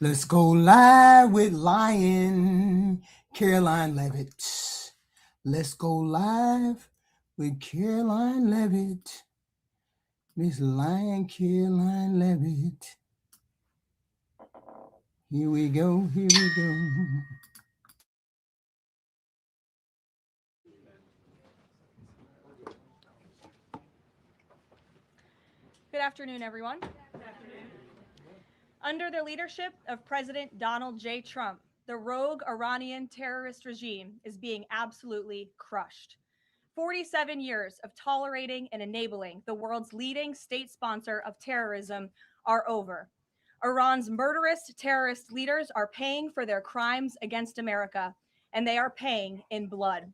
Let's go live with Caroline Levitt. Let's go live with Caroline Levitt. Miss Caroline Levitt. Here we go, here we go. Good afternoon, everyone. Under the leadership of President Donald J. Trump, the rogue Iranian terrorist regime is being absolutely crushed. 47 years of tolerating and enabling the world's leading state sponsor of terrorism are over. Iran's murderous terrorist leaders are paying for their crimes against America, and they are paying in blood.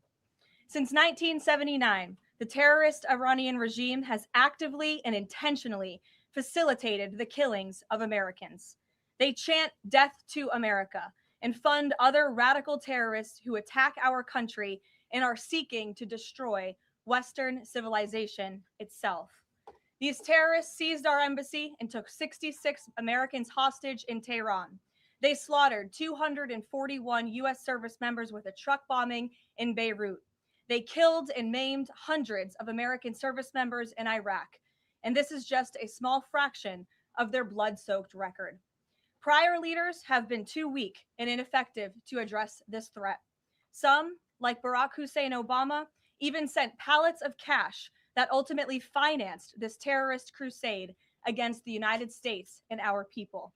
Since 1979, the terrorist Iranian regime has actively and intentionally facilitated the killings of Americans. They chant death to America and fund other radical terrorists who attack our country and are seeking to destroy Western civilization itself. These terrorists seized our embassy and took 66 Americans hostage in Tehran. They slaughtered 241 U.S. service members with a truck bombing in Beirut. They killed and maimed hundreds of American service members in Iraq, and this is just a small fraction of their blood-soaked record. Prior leaders have been too weak and ineffective to address this threat. Some, like Barack Hussein Obama, even sent pallets of cash that ultimately financed this terrorist crusade against the United States and our people,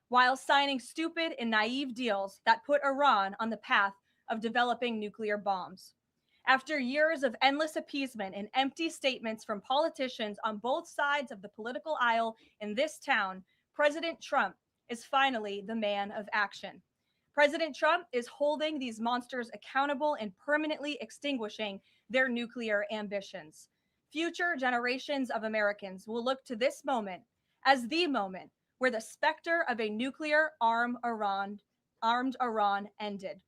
while signing stupid and naive deals that put Iran on the path of developing nuclear bombs. After years of endless appeasement and empty statements from politicians on both sides of the political aisle in this town, President Trump is finally the man of action. President Trump is holding these monsters accountable and permanently extinguishing their nuclear ambitions. Future generations of Americans will look to this moment as the moment where the specter of a nuclear armed Iran ended.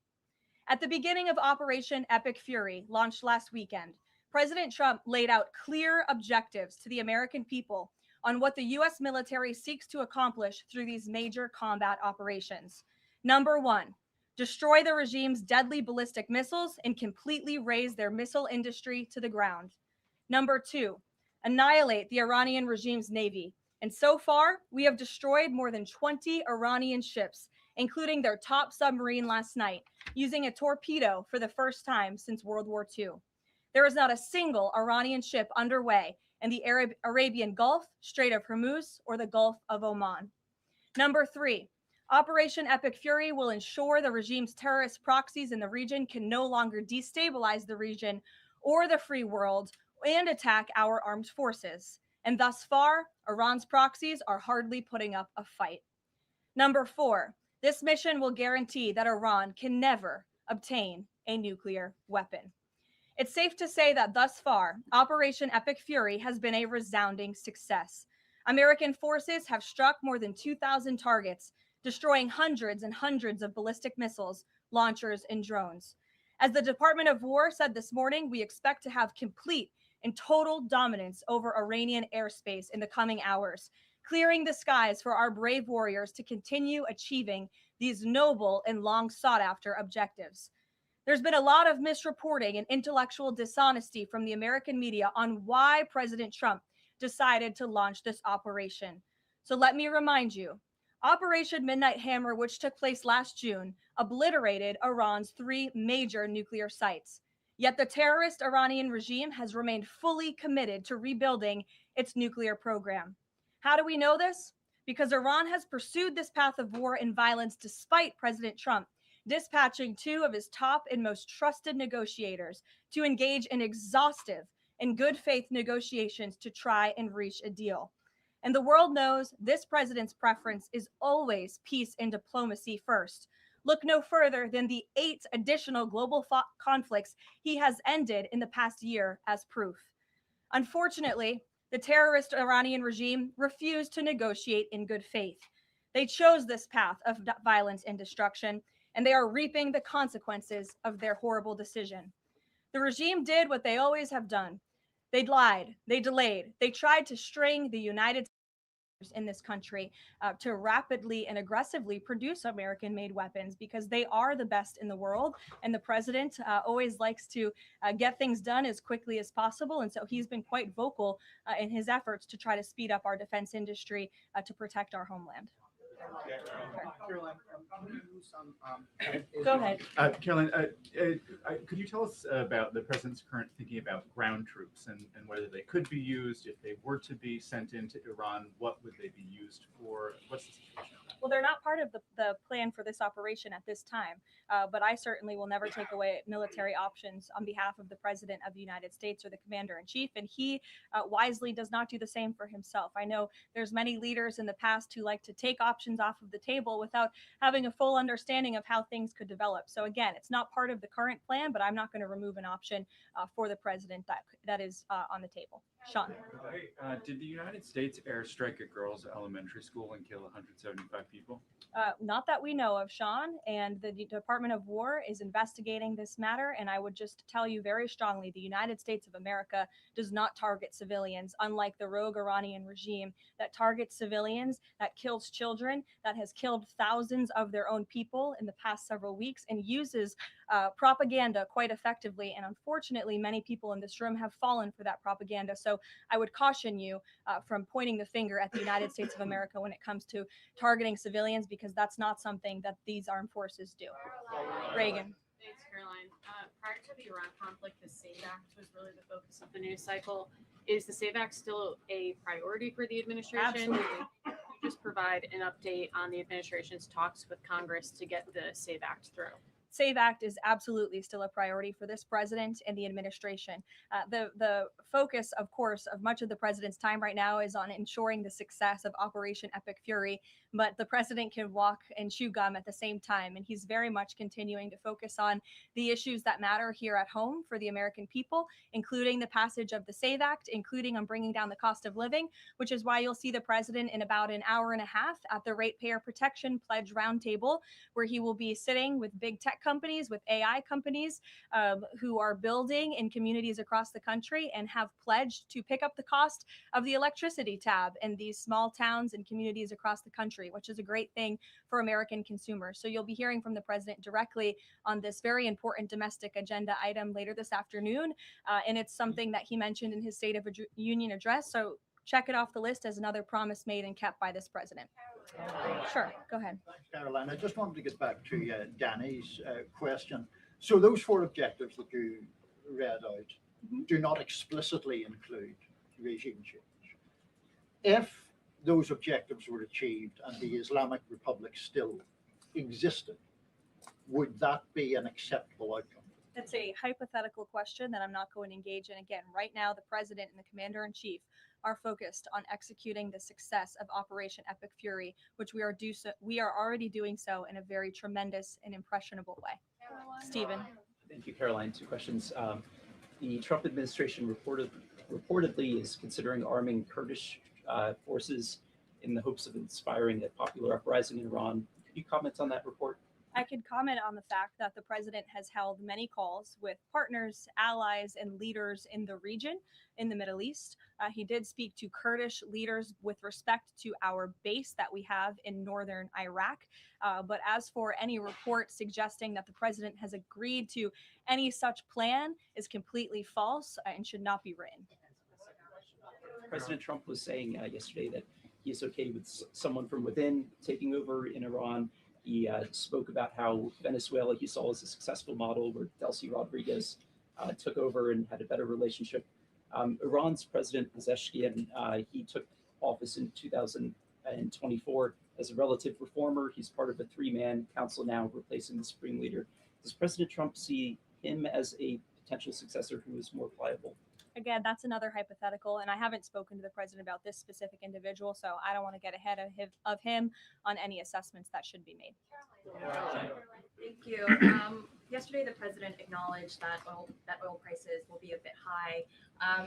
At the beginning of Operation Epic Fury, launched last weekend, President Trump laid out clear objectives to the American people on what the U.S. military seeks to accomplish through these major combat operations. Number one, destroy the regime's deadly ballistic missiles and completely raze their missile industry to the ground. Number two, annihilate the Iranian regime's navy. And so far, we have destroyed more than 20 Iranian ships, including their top submarine last night, using a torpedo for the first time since World War II. There is not a single Iranian ship underway in the Arabian Gulf, Strait of Hormuz, or the Gulf of Oman. Number three, Operation Epic Fury will ensure the regime's terrorist proxies in the region can no longer destabilize the region or the free world and attack our armed forces. And thus far, Iran's proxies are hardly putting up a fight. Number four, this mission will guarantee that Iran can never obtain a nuclear weapon. It's safe to say that thus far, Operation Epic Fury has been a resounding success. American forces have struck more than 2,000 targets, destroying hundreds and hundreds of ballistic missiles, launchers, and drones. As the Department of War said this morning, we expect to have complete and total dominance over Iranian airspace in the coming hours, clearing the skies for our brave warriors to continue achieving these noble and long sought after objectives. There's been a lot of misreporting and intellectual dishonesty from the American media on why President Trump decided to launch this operation. So let me remind you, Operation Midnight Hammer, which took place last June, obliterated Iran's 3 major nuclear sites. Yet the terrorist Iranian regime has remained fully committed to rebuilding its nuclear program. How do we know this? Because Iran has pursued this path of war and violence despite President Trump dispatching 2 of his top and most trusted negotiators to engage in exhaustive and good faith negotiations to try and reach a deal. And the world knows this president's preference is always peace and diplomacy first. Look no further than the 8 additional global conflicts he has ended in the past year as proof. Unfortunately, the terrorist Iranian regime refused to negotiate in good faith. They chose this path of violence and destruction, and they are reaping the consequences of their horrible decision. The regime did what they always have done. They lied, they delayed, they tried to string the United in this country to rapidly and aggressively produce American made weapons because they are the best in the world. And the president always likes to get things done as quickly as possible. And so he's been quite vocal in his efforts to try to speed up our defense industry to protect our homeland. Karoline, can you Go ahead. Karoline, could you tell us about the president's current thinking about ground troops and whether they could be used if they were to be sent into Iran? What would they be used for? What's the situation of that? Well, they're not part of the plan for this operation at this time, but I certainly will never take away military options on behalf of the President of the United States or the Commander in Chief, and he wisely does not do the same for himself. I know there's many leaders in the past who like to take options off of the table without having a full understanding of how things could develop. So again, it's not part of the current plan, but I'm not going to remove an option for the President that is on the table. Sean. Did the United States airstrike a girls' elementary school and kill 175 people? Not that we know of, Sean, and the Department of War is investigating this matter. And I would just tell you very strongly, the United States of America does not target civilians, unlike the rogue Iranian regime that targets civilians, that kills children, that has killed thousands of their own people in the past several weeks, and uses propaganda quite effectively. And unfortunately, many people in this room have fallen for that propaganda. So I would caution you from pointing the finger at the United States of America when it comes to targeting civilians, because that's not something that these armed forces do. Reagan. Thanks, Caroline. Prior to the Iran conflict, the SAVE Act was really the focus of the news cycle. Is the SAVE Act still a priority for the administration? Absolutely. Could you just provide an update on the administration's talks with Congress to get the SAVE Act through? SAVE Act is absolutely still a priority for this president and the administration. The focus, of course, of much of the president's time right now is on ensuring the success of Operation Epic Fury, but the president can walk and chew gum at the same time, and he's very much continuing to focus on the issues that matter here at home for the American people, including the passage of the SAVE Act, including on bringing down the cost of living, which is why you'll see the president in about an hour and a half at the Ratepayer Protection Pledge Roundtable, where he will be sitting with big tech companies, with AI companies who are building in communities across the country and have pledged to pick up the cost of the electricity tab in these small towns and communities across the country, which is a great thing for American consumers. So you'll be hearing from the president directly on this very important domestic agenda item later this afternoon. And it's something that he mentioned in his State of Union address. So check it off the list as another promise made and kept by this president. Sure, go ahead. Thanks, Caroline. I just wanted to get back to Danny's question. So those four objectives that you read out do not explicitly include regime change. If those objectives were achieved and the Islamic Republic still existed, would that be an acceptable outcome? It's a hypothetical question that I'm not going to engage in. Again, right now, the president and the commander-in-chief are focused on executing the success of Operation Epic Fury, which we are already doing so in a very tremendous and impressionable way. Stephen. Thank you, Caroline. Two questions. The Trump administration reportedly is considering arming Kurdish forces in the hopes of inspiring a popular uprising in Iran. Could you comment on that report? I could comment on the fact that the president has held many calls with partners, allies, and leaders in the region, in the Middle East. He did speak to Kurdish leaders with respect to our base that we have in northern Iraq. But as for any report suggesting that the president has agreed to any such plan is completely false and should not be written. President Trump was saying yesterday that he is okay with someone from within taking over in Iran. He spoke about how Venezuela he saw as a successful model where Delcy Rodriguez took over and had a better relationship. Iran's President Pezeshkian, he took office in 2024 as a relative reformer. He's part of a three-man council now replacing the Supreme Leader. Does President Trump see him as a potential successor who is more pliable? Again, that's another hypothetical, and I haven't spoken to the president about this specific individual, so I don't want to get ahead of him on any assessments that should be made. Thank you. Yesterday, the president acknowledged that oil prices will be a bit high.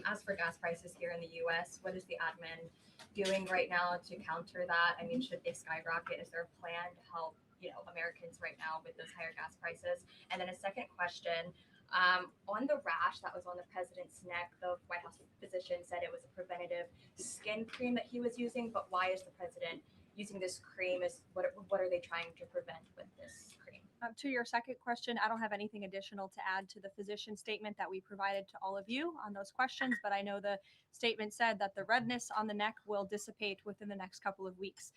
As for gas prices here in the U.S., what is the admin doing right now to counter that? I mean, should they skyrocket? Is there a plan to help Americans right now with those higher gas prices? And then a second question. On the rash that was on the president's neck, the White House physician said it was a preventative skin cream that he was using. But why is the president using this cream? What are they trying to prevent with this cream? To your second question, I don't have anything additional to add to the physician statement that we provided to all of you on those questions, but I know the statement said that the redness on the neck will dissipate within the next couple of weeks.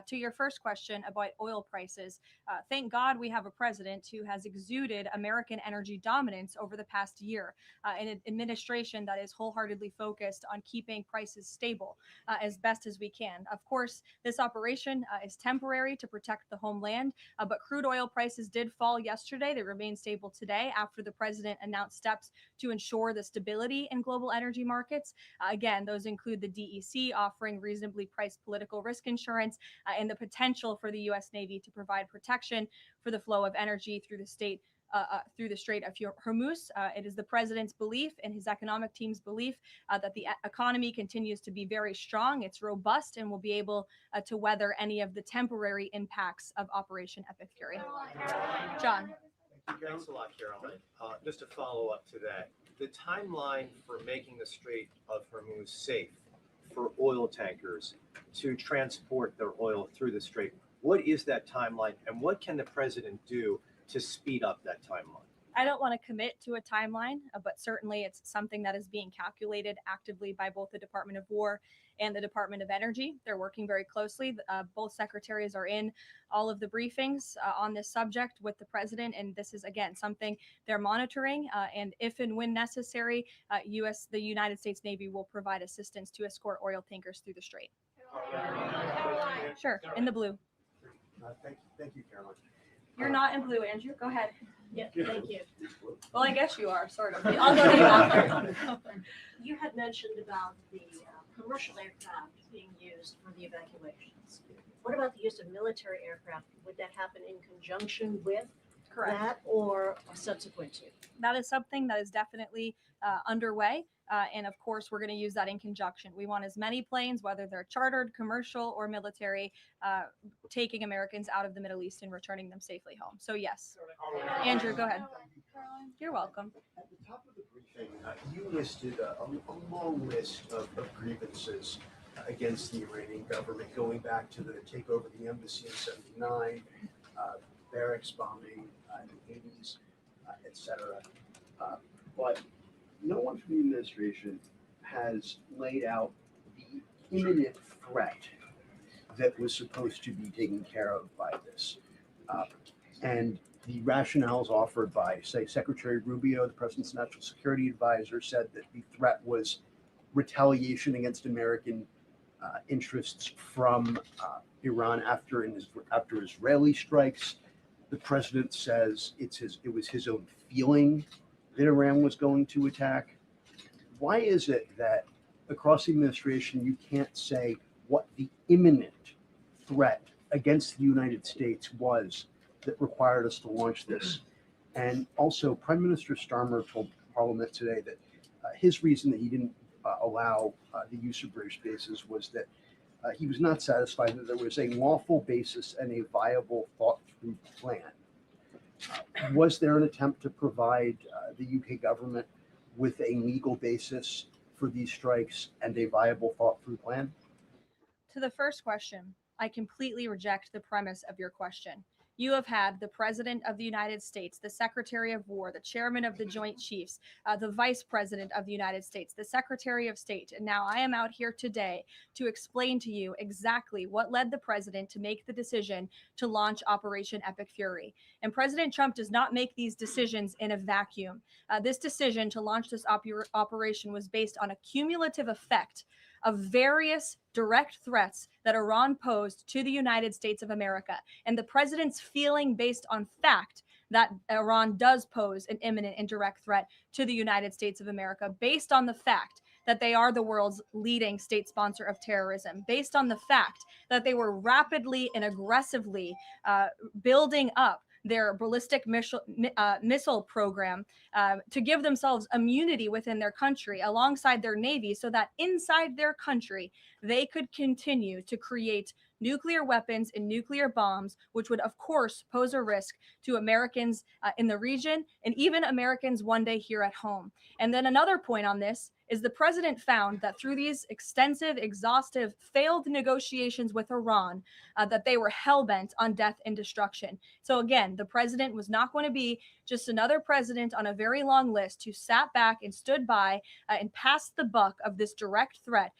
To your first question about oil prices, thank God we have a president who has exuded American energy dominance over the past year, and an administration that is wholeheartedly focused on keeping prices stable as best as we can. Of course, this operation is temporary to protect the homeland, but crude oil prices did fall yesterday. They remain stable today after the president announced steps to ensure the stability in global energy markets. Again, those include the DEC offering reasonably priced political risk insurance and the potential for the U.S. Navy to provide protection for the flow of energy through the through the Strait of Hormuz. It is the president's belief and his economic team's belief that the economy continues to be very strong. It's robust and will be able to weather any of the temporary impacts of Operation Epic Fury. John. Thanks a lot, Caroline. Just to follow up to that, the timeline for making the Strait of Hormuz safe for oil tankers to transport their oil through the strait, what is that timeline, and what can the president do to speed up that timeline? I don't want to commit to a timeline, but certainly it's something that is being calculated actively by both the Department of War and the Department of Energy. They're working very closely. Both secretaries are in all of the briefings on this subject with the president, and this is, again, something they're monitoring. And if and when necessary, the United States Navy will provide assistance to escort oil tankers through the strait. Sure, in the blue. Thank you, Caroline. You're not in blue, Andrew. Go ahead. Yeah, thank you. Well, I guess you are, sort of. I'll go to you after. You had mentioned about the commercial aircraft being used for the evacuations. What about the use of military aircraft? Would that happen in conjunction with Correct. that or subsequent to? That is something that is definitely underway. And of course, we're going to use that in conjunction. We want as many planes, whether they're chartered, commercial, or military, taking Americans out of the Middle East and returning them safely home. So yes. Andrew, go ahead. You're welcome. At the top of the briefing, you listed a long list of grievances against the Iranian government, going back to the takeover of the embassy in '79, barracks bombing in the '80s, etc. But no one from the administration has laid out the imminent threat that was supposed to be taken care of by this. And the rationales offered by, say, Secretary Rubio, the president's national security advisor, said that the threat was retaliation against American interests from Iran after Israeli strikes. The president says it was his own feeling that Iran was going to attack. Why is it that across the administration you can't say what the imminent threat against the United States was that required us to launch this? And also, Prime Minister Starmer told Parliament today that his reason that he didn't allow the use of British bases was that he was not satisfied that there was a lawful basis and a viable, thought-through plan. Was there an attempt to provide the UK government with a legal basis for these strikes and a viable, thought-through plan? To the first question, I completely reject the premise of your question. You have had the President of the United States, the Secretary of War, the Chairman of the Joint Chiefs, the Vice President of the United States, the Secretary of State. And now I am out here today to explain to you exactly what led the President to make the decision to launch Operation Epic Fury. And President Trump does not make these decisions in a vacuum. This decision to launch this operation was based on a cumulative effect of various direct threats that Iran posed to the United States of America, and the president's feeling based on fact that Iran does pose an imminent and direct threat to the United States of America, based on the fact that they are the world's leading state sponsor of terrorism, based on the fact that they were rapidly and aggressively building up their ballistic missile program to give themselves immunity within their country alongside their navy, so that inside their country they could continue to create nuclear weapons and nuclear bombs, which would of course pose a risk to Americans in the region and even Americans one day here at home. And then another point on this is the president found that through these extensive, exhaustive, failed negotiations with Iran, that they were hell-bent on death and destruction. So again, the president was not going to be just another president on a very long list who sat back and stood by and passed the buck of this direct threat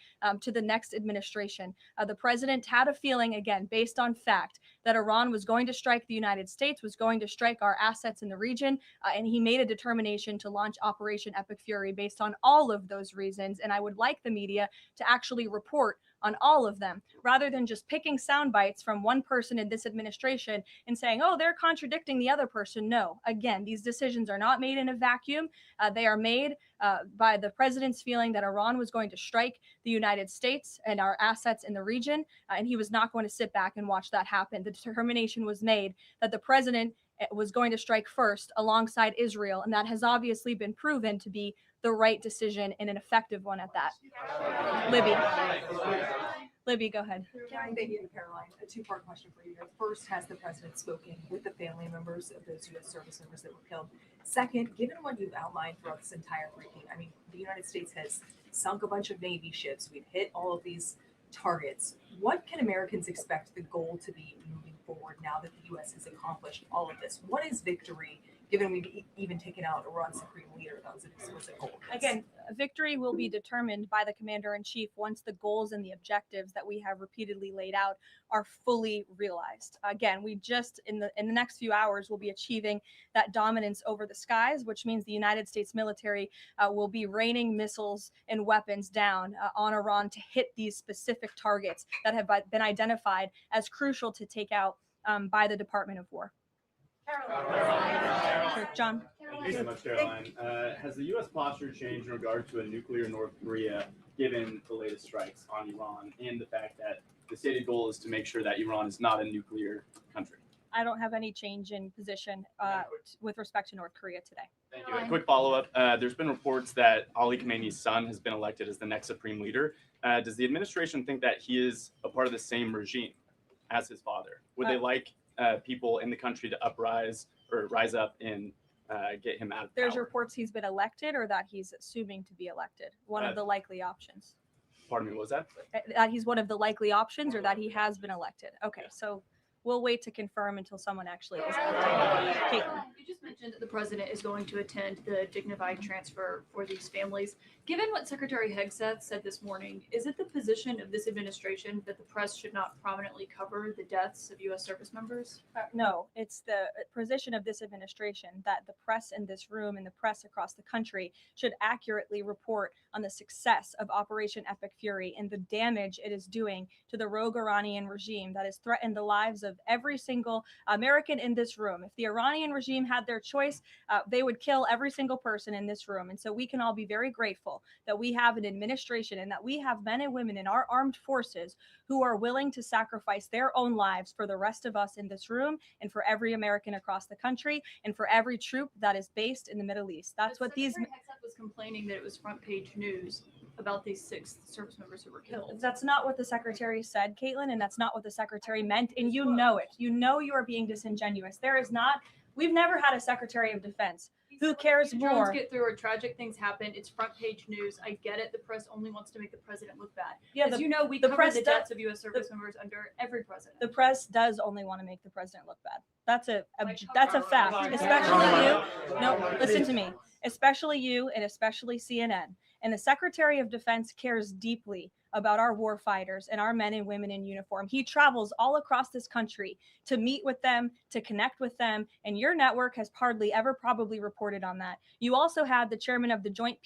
to the next administration. The president had a feeling, again, based on fact, that Iran was going to strike the United States, was going to strike our assets in the region, and he made a determination to launch Operation Epic Fury based on all of those reasons. And I would like the media to actually report on all of them, rather than just picking sound bites from one person in this administration and saying, oh, they're contradicting the other person. No, again, these decisions are not made in a vacuum. They are made by the president's feeling that Iran was going to strike the United States and our assets in the region, and he was not going to sit back and watch that happen. The determination was made that the president was going to strike first alongside Israel, and that has obviously been proven to be the right decision and an effective one at that. Libby, go ahead. Caroline, thank you, Caroline. A two-part question for you. First, has the president spoken with the family members of those U.S. service members that were killed? Second, given what you've outlined throughout this entire briefing, I mean, the United States has sunk a bunch of Navy ships. We've hit all of these targets. What can Americans expect the goal to be moving forward now that the U.S. has accomplished all of this? What is victory, given we've even taken out Iran's supreme leader? That was an explicit goal. Again, victory will be determined by the commander-in-chief once the goals and the objectives that we have repeatedly laid out are fully realized. Again, we just in the next few hours will be achieving that dominance over the skies, which means the United States military will be raining missiles and weapons down on Iran to hit these specific targets that have been identified as crucial to take out by the Department of War. Sure, John. Thanks so much, Caroline. Has the U.S. posture changed in regard to a nuclear North Korea, given the latest strikes on Iran and the fact that the stated goal is to make sure that Iran is not a nuclear country? I don't have any change in position with respect to North Korea today. Thank you. A quick follow-up. There's been reports that Ali Khamenei's son has been elected as the next supreme leader. Does the administration think that he is a part of the same regime as his father? Would they like people in the country to rise up and get him out of power? There's reports he's been elected or that he's assuming to be elected. One of the likely options. Pardon me, what was that? That he's one of the likely options or that he has been elected. Okay, so we'll wait to confirm until someone actually is elected. Caitlin. You just mentioned that the president is going to attend the dignified transfer for these families. Given what Secretary Hegseth said this morning, is it the position of this administration that the press should not prominently cover the deaths of U.S. service members? No, it's the position of this administration that the press in this room and the press across the country should accurately report on the success of Operation Epic Fury and the damage it is doing to the rogue Iranian regime that has threatened the lives of every single American in this room. If the Iranian regime had their choice, they would kill every single person in this room. And so we can all be very grateful that we have an administration and that we have men and women in our armed forces who are willing to sacrifice their own lives for the rest of us in this room and for every American across the country and for every troop that is based in the Middle East. That's what these... Secretary Hegseth was complaining that it was front page news about these 6 service members who were killed. That's not what the secretary said, Caitlin, and that's not what the secretary meant, and you know it. You know you are being disingenuous. There is not... We've never had a Secretary of Defense. Who cares more? Get through or tragic things happen. It's front page news. I get it. The press only wants to make the president look bad. Yeah, as you know, we cover the deaths of U.S. service members under every president. The press does only want to make the president look bad. That's a fact. Especially you. No, listen to me. Especially you and especially CNN. And the Secretary of Defense cares deeply about our war fighters and our men and women in uniform. He travels all across this country to meet with them, to connect with them, and your network has hardly ever probably reported on that. You also had the chairman of the Joint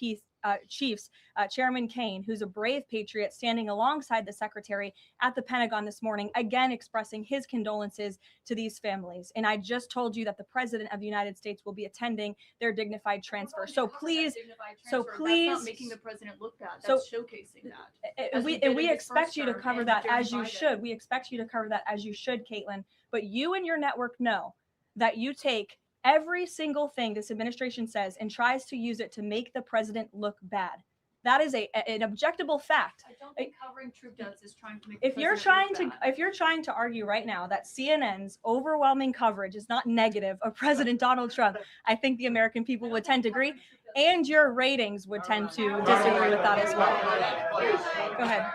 Chiefs, Chairman Kane, who's a brave patriot, standing alongside the secretary at the Pentagon this morning, again expressing his condolences to these families. And I just told you that the President of the United States will be attending their dignified transfer. So please, that's not making the president look bad. That's showcasing that. We expect you to cover that as you should. We expect you to cover that as you should, Caitlin. But you and your network know that you take every single thing this administration says and tries to use it to make the president look bad. That is an objectable fact. I don't think covering troop deaths is trying to make. If you're trying to argue right now that CNN's overwhelming coverage is not negative of President Donald Trump, I think the American people would tend to agree, and your ratings would tend to disagree with that as well. Go ahead.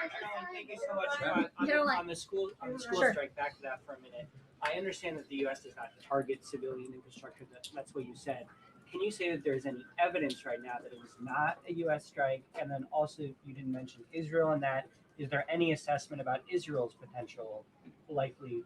Thank you so much. On the school Sure. strike, back to that for a minute. I understand that the U.S. does not target civilian infrastructure. That's what you said. Can you say that there's any evidence right now that it was not a U.S. strike? And then also, you didn't mention Israel in that. Is there any assessment about Israel's potential likely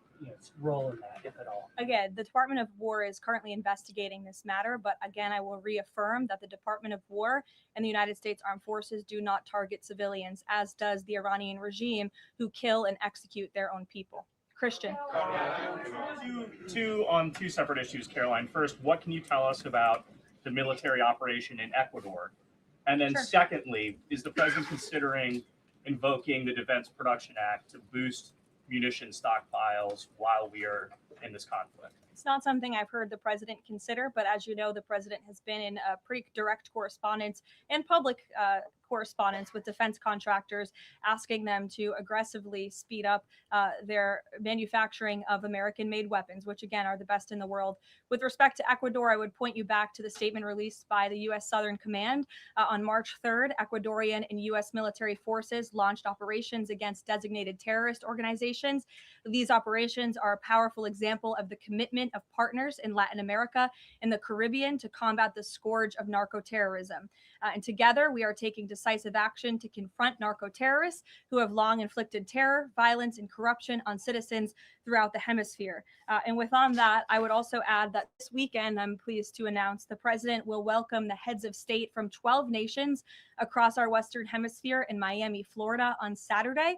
role in that, if at all? Again, the Department of War is currently investigating this matter, but again, I will reaffirm that the Department of War and the United States Armed Forces do not target civilians, as does the Iranian regime, who kill and execute their own people. Christian. Two separate issues, Caroline. First, what can you tell us about the military operation in Ecuador? And then secondly, is the president considering invoking the Defense Production Act to boost munition stockpiles while we are in this conflict? It's not something I've heard the president consider, but as you know, the president has been in a pretty direct correspondence and public correspondence with defense contractors, asking them to aggressively speed up their manufacturing of American-made weapons, which again are the best in the world. With respect to Ecuador, I would point you back to the statement released by the U.S. Southern Command. On March 3rd, Ecuadorian and U.S. military forces launched operations against designated terrorist organizations. These operations are a powerful example of the commitment of partners in Latin America and the Caribbean to combat the scourge of narco-terrorism. And together, we are taking decisive action to confront narco-terrorists who have long inflicted terror, violence, and corruption on citizens throughout the hemisphere. And with on that, I would also add that this weekend, I'm pleased to announce the president will welcome the heads of state from 12 nations across our Western Hemisphere in Miami, Florida on Saturday.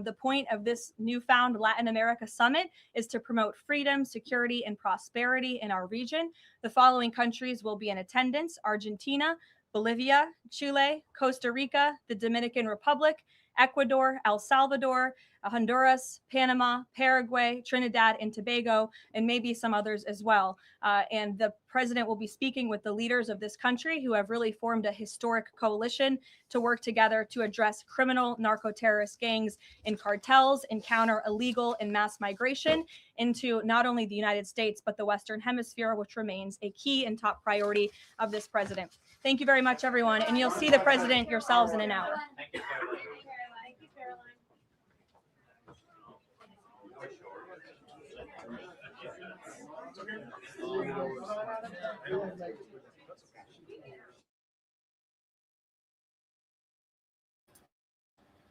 The point of this newfound Latin America summit is to promote freedom, security, and prosperity in our region. The following countries will be in attendance: Argentina, Bolivia, Chile, Costa Rica, the Dominican Republic, Ecuador, El Salvador, Honduras, Panama, Paraguay, Trinidad and Tobago, and maybe some others as well. And the president will be speaking with the leaders of this country who have really formed a historic coalition to work together to address criminal narco-terrorist gangs and cartels and counter illegal and mass migration into not only the United States, but the Western Hemisphere, which remains a key and top priority of this president. Thank you very much, everyone. And you'll see the president yourselves in an hour. Thank you, Caroline.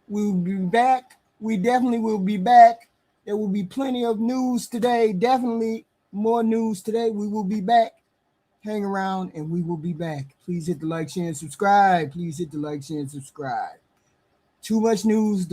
We'll be back. We definitely will be back. There will be plenty of news today. Definitely more news today. We will be back. Hang around and we will be back. Please hit the like, share, and subscribe. Please hit the like, share, and subscribe. Too much news.